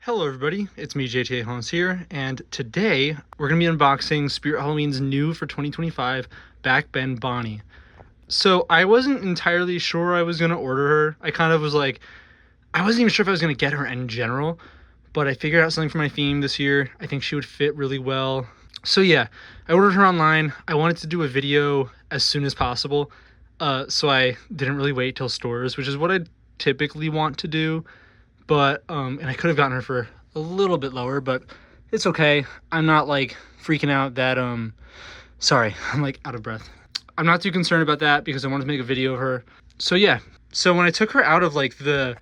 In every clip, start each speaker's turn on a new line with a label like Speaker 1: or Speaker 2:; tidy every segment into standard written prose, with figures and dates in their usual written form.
Speaker 1: Hello everybody, it's me JTA Holmes here, and today we're going to be unboxing Spirit Halloween's new for 2025 Back Bend Bonnie. So I wasn't entirely sure I was going to order her. I kind of was like, I wasn't even sure if I was going to get her in general, but I figured out something for my theme this year. I think she would fit really well. So yeah, I ordered her online. I wanted to do a video as soon as possible, so I didn't really wait till stores, which is what I typically want to do. But and I could have gotten her for a little bit lower, but it's okay. I'm not like freaking out that sorry, I'm like out of breath. I'm not too concerned about that because I wanted to make a video of her. So yeah, so when I took her out of like the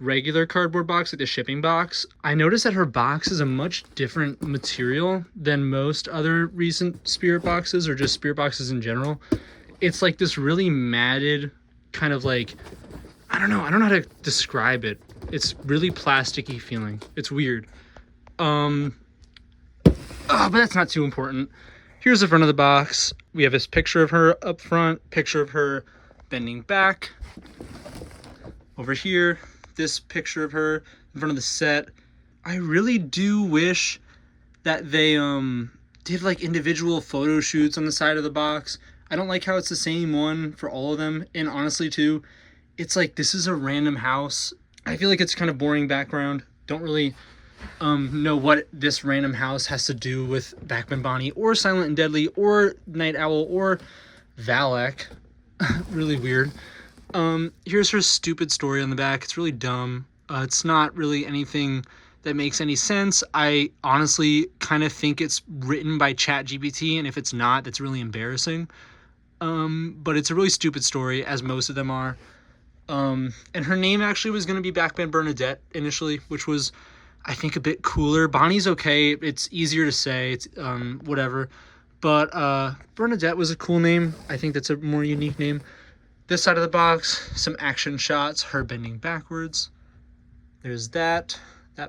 Speaker 1: regular cardboard box, like the shipping box, I noticed that her box is a much different material than most other recent Spirit boxes, or just Spirit boxes in general. It's like this really matted kind of like, I don't know how to describe it. It's really plasticky feeling. It's weird. But that's not too important. Here's the front of the box. We have this picture of her up front, picture of her bending back. Over here, this picture of her in front of the set. I really do wish that they did like individual photo shoots on the side of the box. I don't like how it's the same one for all of them. And honestly too, it's like this is a random house. I feel like it's kind of boring background. Don't really know what this random house has to do with Back Bend Bonnie or Silent and Deadly or Night Owl or Valak. Really weird. Here's her stupid story on the back. It's really dumb. It's not really anything that makes any sense. I honestly kind of think it's written by ChatGPT, and if it's not, that's really embarrassing. But it's a really stupid story, as most of them are. And her name actually was going to be Back Bend Bernadette initially, which was, I think, a bit cooler. Bonnie's okay. It's easier to say. It's, whatever. But, Bernadette was a cool name. I think that's a more unique name. This side of the box, some action shots, her bending backwards. There's that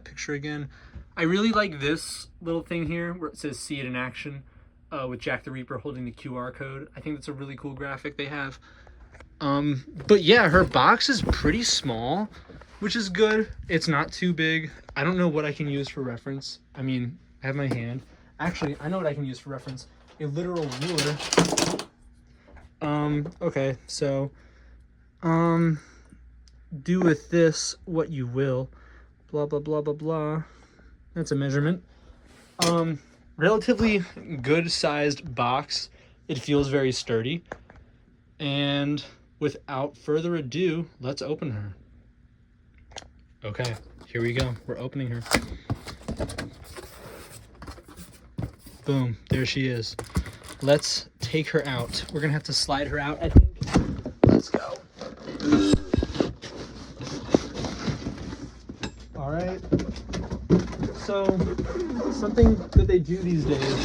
Speaker 1: picture again. I really like this little thing here where it says "See it in action," with Jack the Reaper holding the QR code. I think that's a really cool graphic they have. But yeah, her box is pretty small, which is good. It's not too big. I don't know what I can use for reference. I mean, I have my hand. Actually, I know what I can use for reference. A literal ruler. Okay, so, do with this what you will. Blah, blah, blah, blah, blah. That's a measurement. Relatively good sized box. It feels very sturdy. And without further ado, let's open her. Okay, here we go. We're opening her. Boom, there she is. Let's take her out. We're gonna have to slide her out, I think. Let's go. All right. So, something that they do these days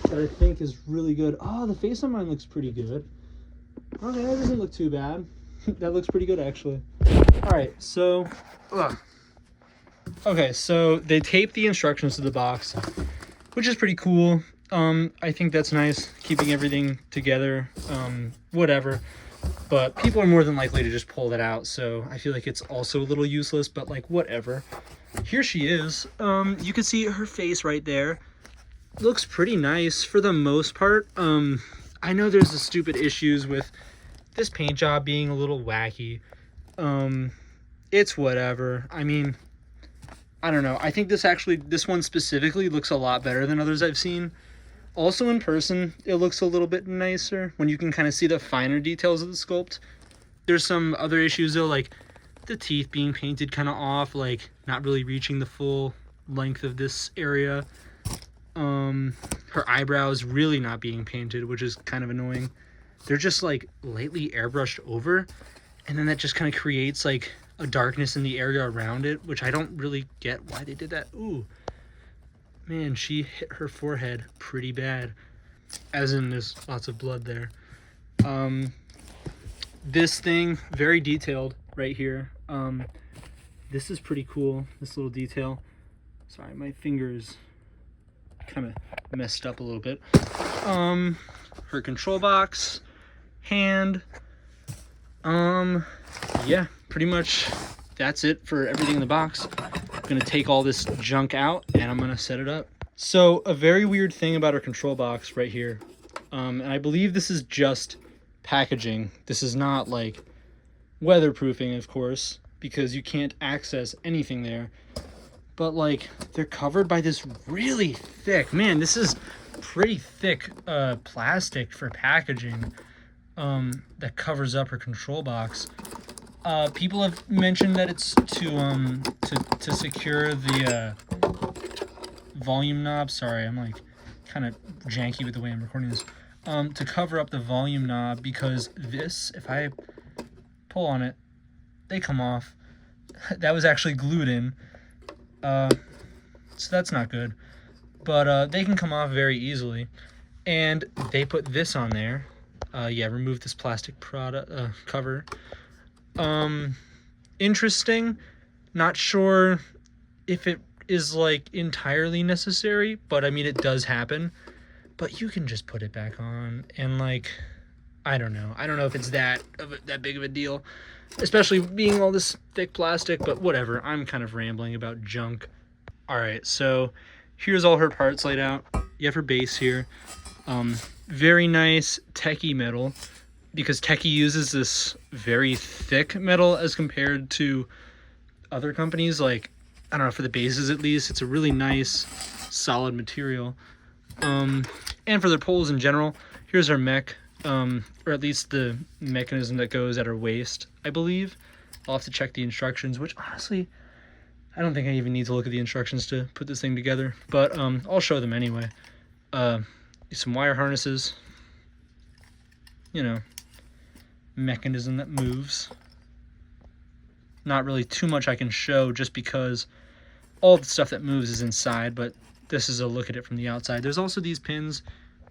Speaker 1: that I think is really good. Oh, the face on mine looks pretty good. Okay, that doesn't look too bad. That looks pretty good, actually. All right, so, okay, so they tape the instructions to the box, which is pretty cool. I think that's nice, keeping everything together, whatever. But people are more than likely to just pull that out, so I feel like it's also a little useless, but like, whatever. Here she is. You can see her face right there. Looks pretty nice for the most part. I know there's the stupid issues with this paint job being a little wacky. It's whatever. I mean, I don't know. I think this one specifically looks a lot better than others I've seen. Also in person, it looks a little bit nicer when you can kind of see the finer details of the sculpt. There's some other issues though, like the teeth being painted kind of off, like not really reaching the full length of this area. Her eyebrows really not being painted, which is kind of annoying. They're just like lightly airbrushed over, and then that just kind of creates like a darkness in the area around it, which I don't really get why they did that. Ooh, man, she hit her forehead pretty bad, as in there's lots of blood there. This thing, very detailed right here. This is pretty cool, this little detail. Sorry, my fingers kind of messed up a little bit. Her control box, hand, yeah, pretty much that's it for everything in the box. gonna take all this junk out and I'm gonna set it up. So a very weird thing about our control box right here, and I believe this is just packaging. This is not like weatherproofing, of course, because you can't access anything there. But like, they're covered by this really thick, man, this is pretty thick plastic for packaging that covers up her control box. People have mentioned that it's to secure the volume knob. Sorry, I'm like kind of janky with the way I'm recording this. To cover up the volume knob, because this, if I pull on it, they come off. That was actually glued in, so that's not good. But they can come off very easily, and they put this on there. Yeah, remove this plastic product cover. Interesting. Not sure if it is like entirely necessary, but I mean, it does happen. But you can just put it back on, and like, I don't know if it's that big of a deal, especially being all this thick plastic, but whatever. I'm kind of rambling about junk. All right, so here's all her parts laid out. You have her base here. Very nice techie metal, because Techie uses this very thick metal as compared to other companies. Like, I don't know, for the bases at least, it's a really nice, solid material. And for their poles in general, here's our mech, or at least the mechanism that goes at her waist, I believe. I'll have to check the instructions, which honestly, I don't think I even need to look at the instructions to put this thing together, but I'll show them anyway. Some wire harnesses, you know, mechanism that moves. Not really too much I can show, just because all the stuff that moves is inside, but this is a look at it from the outside. There's also these pins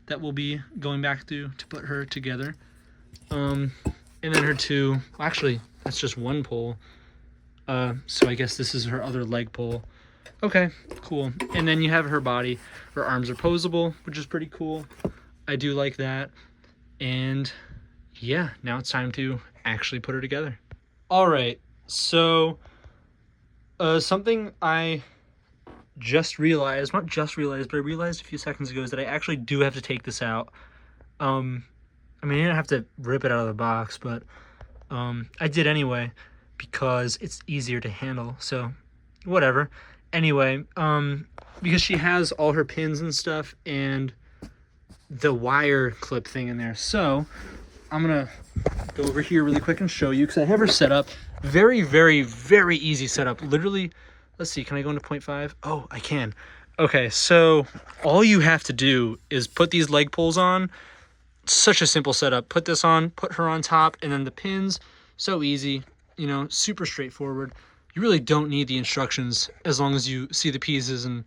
Speaker 1: that we'll be going back to put her together. And then her two, well, actually, that's just one pole. So I guess this is her other leg pole. Okay, cool. And then you have her body. Her arms are posable, which is pretty cool. I do like that. And yeah, now it's time to actually put her together. All right, so something I just realized, not just realized, but I realized a few seconds ago, is that I actually do have to take this out. I mean, I didn't have to rip it out of the box, but I did anyway, because it's easier to handle, so whatever. Anyway, because she has all her pins and stuff and the wire clip thing in there, so I'm gonna go over here really quick and show you, because I have her set up. Very, very, very easy setup. Literally, let's see, can I go into 0.5? Oh, I can. Okay, so all you have to do is put these leg poles on. Such a simple setup. Put this on, put her on top, and then the pins. So easy, you know, super straightforward. You really don't need the instructions, as long as you see the pieces and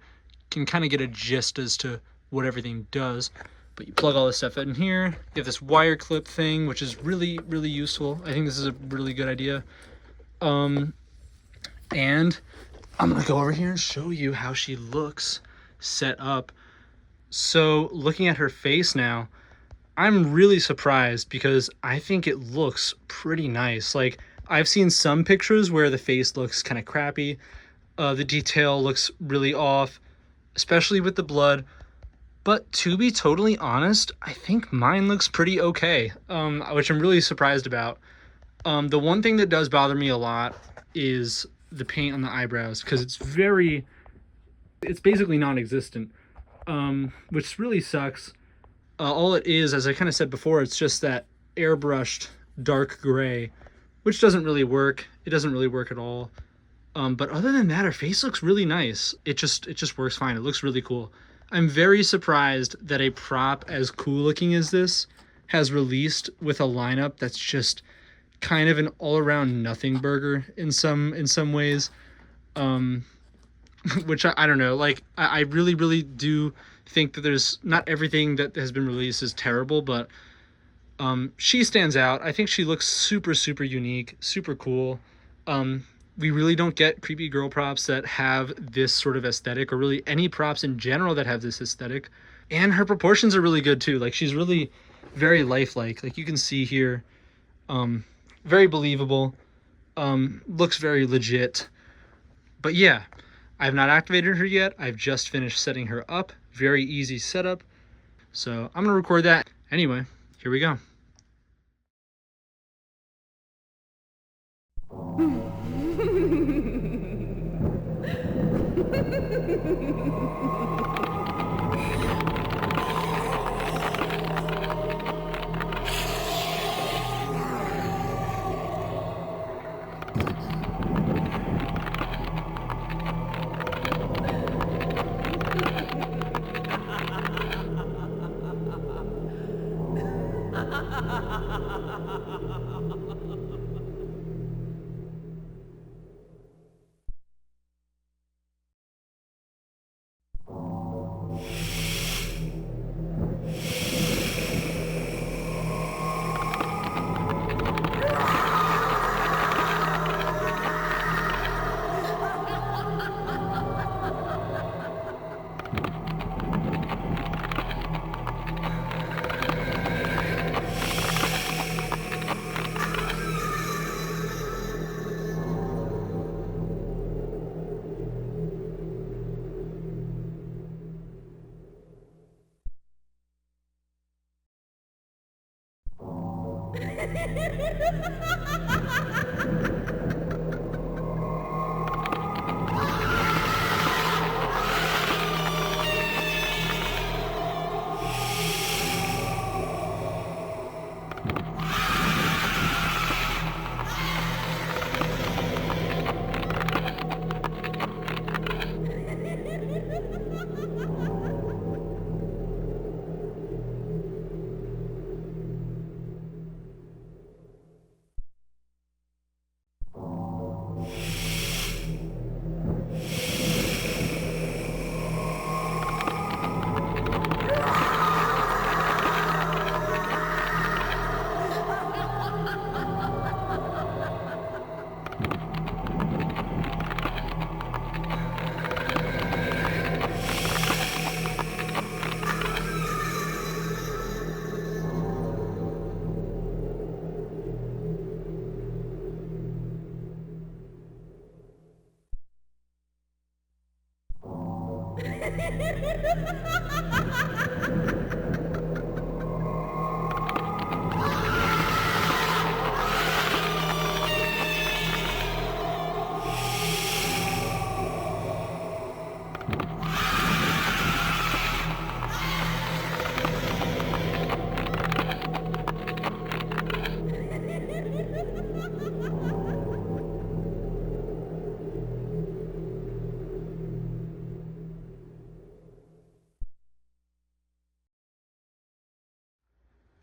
Speaker 1: can kind of get a gist as to what everything does. But you plug all this stuff in here. You have this wire clip thing, which is really, really useful. I think this is a really good idea. And I'm gonna go over here and show you how she looks set up. So looking at her face now, I'm really surprised, because I think it looks pretty nice. Like, I've seen some pictures where the face looks kind of crappy. The detail looks really off, especially with the blood. But to be totally honest, I think mine looks pretty okay, which I'm really surprised about. The one thing that does bother me a lot is the paint on the eyebrows, because it's basically non-existent, which really sucks. All it is, as I kind of said before, it's just that airbrushed dark gray, which doesn't really work. It doesn't really work at all. But other than that, her face looks really nice. It just works fine. It looks really cool. I'm very surprised that a prop as cool looking as this has released with a lineup that's just kind of an all-around nothing burger in some ways. Which I don't know. Like, I really, really do think that there's not everything that has been released is terrible, but she stands out. I think she looks super, super unique, super cool. We really don't get creepy girl props that have this sort of aesthetic, or really any props in general that have this aesthetic. And her proportions are really good too. Like, she's really very lifelike. Like, you can see here, very believable, looks very legit. But yeah, I've not activated her yet. I've just finished setting her up. Very easy setup. So I'm gonna record that. Anyway, here we go.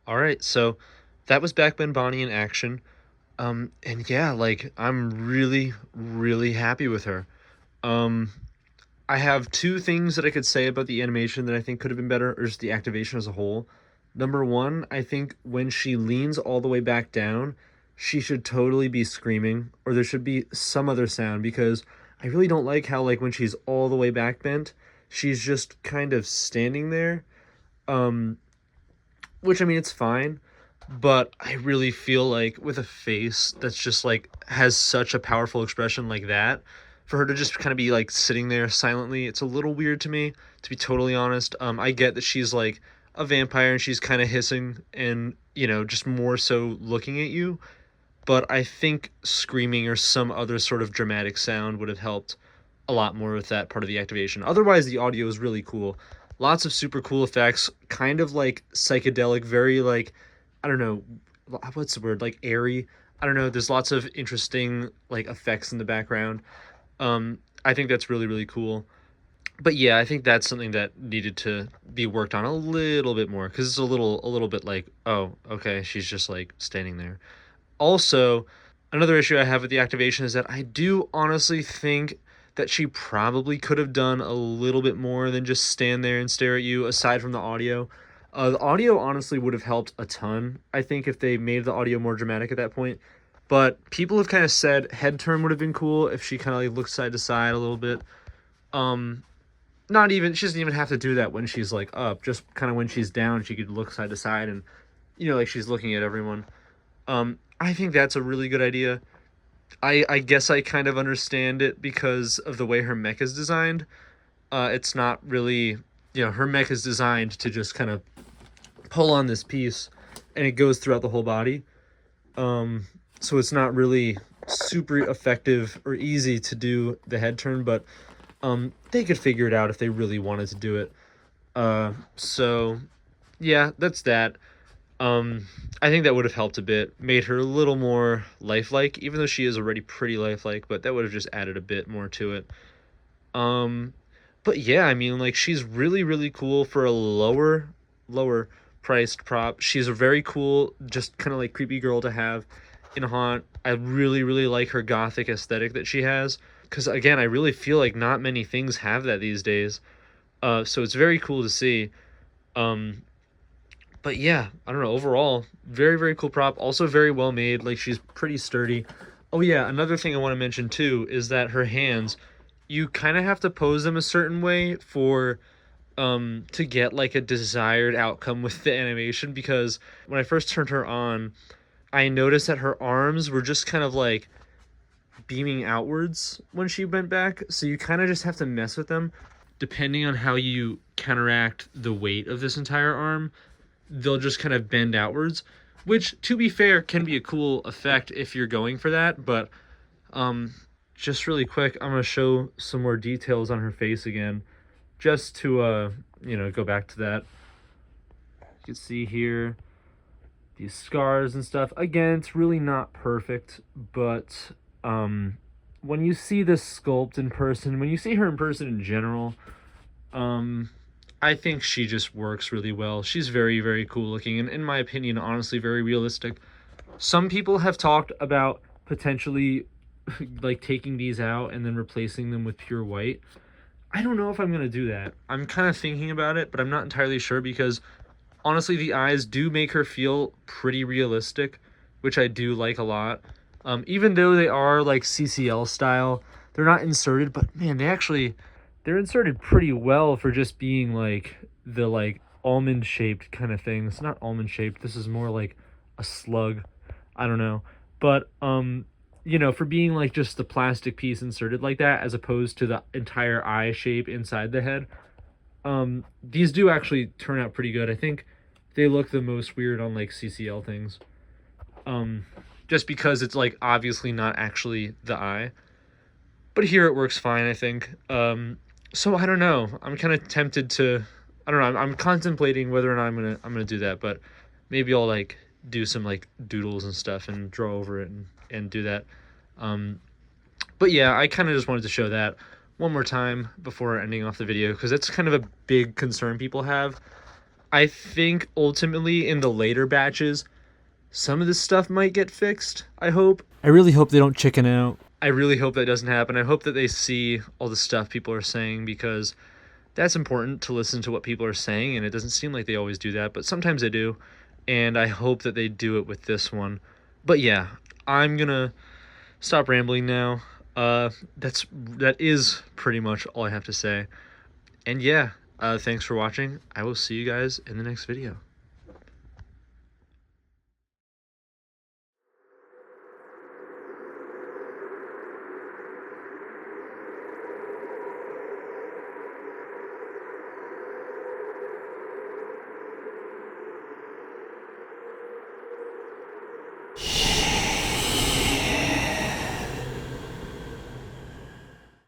Speaker 1: All right, so that was Backbend Bonnie in action. And yeah, like I'm really, really happy with her. Um, I have two things that I could say about the animation that I think could have been better, or just the activation as a whole. Number one, I think when she leans all the way back down, she should totally be screaming, or there should be some other sound, because I really don't like how, like, when she's all the way back bent, she's just kind of standing there. Um, which, I mean, it's fine, but I really feel like with a face that's just like has such a powerful expression like that, for her to just kind of be like sitting there silently, it's a little weird to me, to be totally honest. I get that she's like a vampire and she's kind of hissing and, you know, just more so looking at you, but I think screaming or some other sort of dramatic sound would have helped a lot more with that part of the activation. Otherwise, the audio is really cool. Lots of super cool effects, kind of like psychedelic, very like, I don't know, what's the word? Like airy. I don't know. There's lots of interesting like effects in the background. I think that's really, really cool. But yeah, I think that's something that needed to be worked on a little bit more, because it's a little bit like, oh, okay, she's just like standing there. Also, another issue I have with the activation is that I do honestly think that she probably could have done a little bit more than just stand there and stare at you, aside from the audio. The audio honestly would have helped a ton, I think, if they made the audio more dramatic at that point. But people have kind of said head turn would have been cool if she kind of like looked side to side a little bit. Um, Not even, she doesn't even have to do that when she's like up. Just kind of when she's down, she could look side to side and, you know, like she's looking at everyone. I think that's a really good idea. I guess I kind of understand it because of the way her mech is designed. It's not really, her mech is designed to just kind of pull on this piece and it goes throughout the whole body. So it's not really super effective or easy to do the head turn, but they could figure it out if they really wanted to do it. So yeah, that's that. I think that would have helped a bit, made her a little more lifelike, even though she is already pretty lifelike, but that would have just added a bit more to it. But yeah, I mean, like, she's really, really cool for a lower priced prop. She's a very cool, just kind of like creepy girl to have in a haunt. I really, really like her gothic aesthetic that she has, because again, I really feel like not many things have that these days. So it's very cool to see. But yeah, I don't know, overall, very, very cool prop. Also very well made. Like, she's pretty sturdy. Oh yeah, another thing I want to mention too is that her hands, you kind of have to pose them a certain way for to get like a desired outcome with the animation, because when I first turned her on, I noticed that her arms were just kind of like beaming outwards when she bent back. So you kind of just have to mess with them depending on how you counteract the weight of this entire arm. They'll just kind of bend outwards, which, to be fair, can be a cool effect if you're going for that. But just really quick, I'm going to show some more details on her face again, just to go back to that. You can see here these scars and stuff. Again, it's really not perfect, but when you see this sculpt in person, when you see her in person in general, I think she just works really well. She's very, very cool looking, and in my opinion, honestly, very realistic. Some people have talked about potentially like taking these out and then replacing them with pure white. I don't know if I'm going to do that. I'm kind of thinking about it, but I'm not entirely sure, because honestly, the eyes do make her feel pretty realistic, which I do like a lot. Even though they are like CCL style, they're not inserted, but man, they're inserted pretty well for just being like the like almond shaped kind of thing. It's not almond shaped. This is more like a slug. I don't know. But for being like just the plastic piece inserted like that, as opposed to the entire eye shape inside the head, these do actually turn out pretty good. I think they look the most weird on like CCL things. Just because it's like obviously not actually the eye. But here it works fine, I think. So I don't know. I'm kind of tempted to. I don't know. I'm contemplating whether or not I'm gonna do that. But maybe I'll like do some like doodles and stuff and draw over it and do that. But yeah, I kind of just wanted to show that one more time before ending off the video, because that's kind of a big concern people have. I think ultimately in the later batches, some of this stuff might get fixed. I hope. I really hope they don't chicken out. I really hope that doesn't happen. I hope that they see all the stuff people are saying, because that's important to listen to what people are saying, and it doesn't seem like they always do that, but sometimes they do, and I hope that they do it with this one. But yeah, I'm gonna stop rambling now. That is pretty much all I have to say. And yeah, thanks for watching. I will see you guys in the next video.